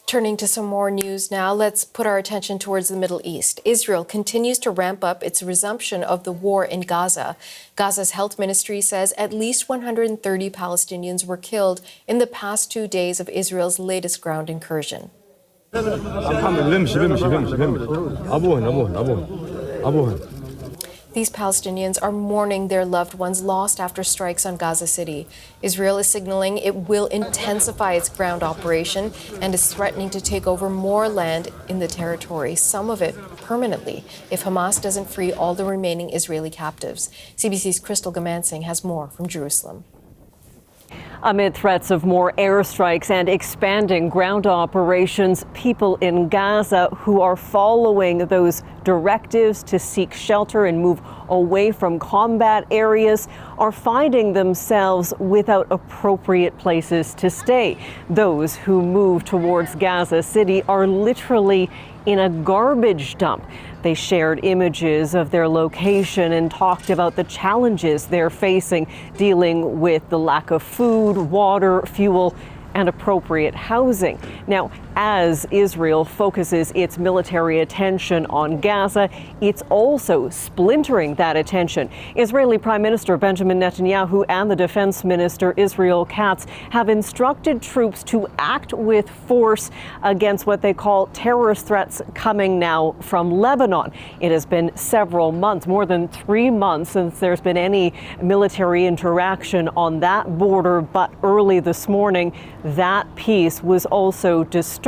Turning to some more news now, let's put our attention towards the Middle East. Israel continues to ramp up its resumption of the war in Gaza. Gaza's health ministry says at least 130 Palestinians were killed in the past 2 days of Israel's latest ground incursion. These Palestinians are mourning their loved ones lost after strikes on Gaza City. Israel is signaling it will intensify its ground operation and is threatening to take over more land in the territory, some of it permanently, if Hamas doesn't free all the remaining Israeli captives. CBC's Crystal Gamansing has more from Jerusalem. Amid threats of more airstrikes and expanding ground operations, people in Gaza who are following those directives to seek shelter and move away from combat areas are finding themselves without appropriate places to stay. Those who move towards Gaza City are literally in a garbage dump. They shared images of their location and talked about the challenges they're facing dealing with the lack of food, water, fuel, and appropriate housing. Now, as Israel focuses its military attention on Gaza, it's also splintering that attention. Israeli Prime Minister Benjamin Netanyahu and the Defense Minister Israel Katz have instructed troops to act with force against what they call terrorist threats coming now from Lebanon. It has been several months, more than 3 months, since there's been any military interaction on that border, but early this morning, that peace was also disturbed.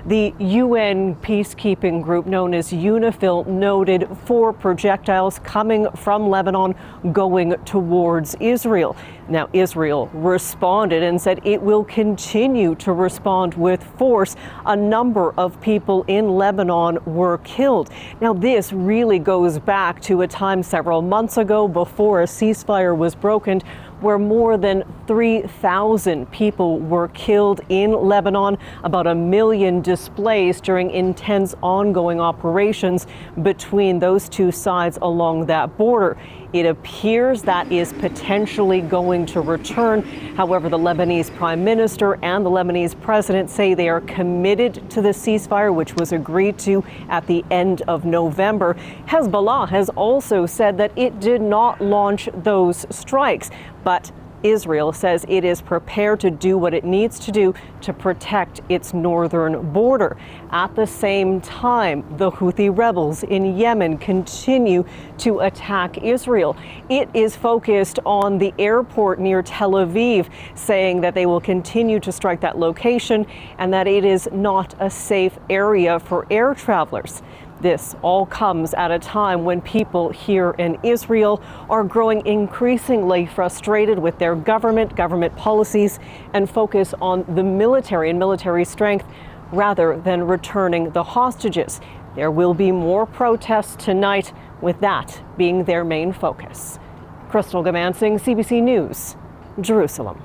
The UN peacekeeping group known as UNIFIL noted 4 projectiles coming from Lebanon going towards Israel. Now, Israel responded and said it will continue to respond with force. A number of people in Lebanon were killed. Now, this really goes back to a time several months ago before a ceasefire was brokered, where more than 3,000 people were killed in Lebanon, about 1 million displaced during intense ongoing operations between those two sides along that border. It appears that is potentially going to return. However, the Lebanese Prime Minister and the Lebanese President say they are committed to the ceasefire, which was agreed to at the end of November. Hezbollah has also said that it did not launch those strikes, but Israel says it is prepared to do what it needs to do to protect its northern border. At the same time, the Houthi rebels in Yemen continue to attack Israel. It is focused on the airport near Tel Aviv, saying that they will continue to strike that location and that it is not a safe area for air travelers. This all comes at a time when people here in Israel are growing increasingly frustrated with their government policies, and focus on the military and military strength rather than returning the hostages. There will be more protests tonight, with that being their main focus. Crystal Gamansing, CBC News, Jerusalem.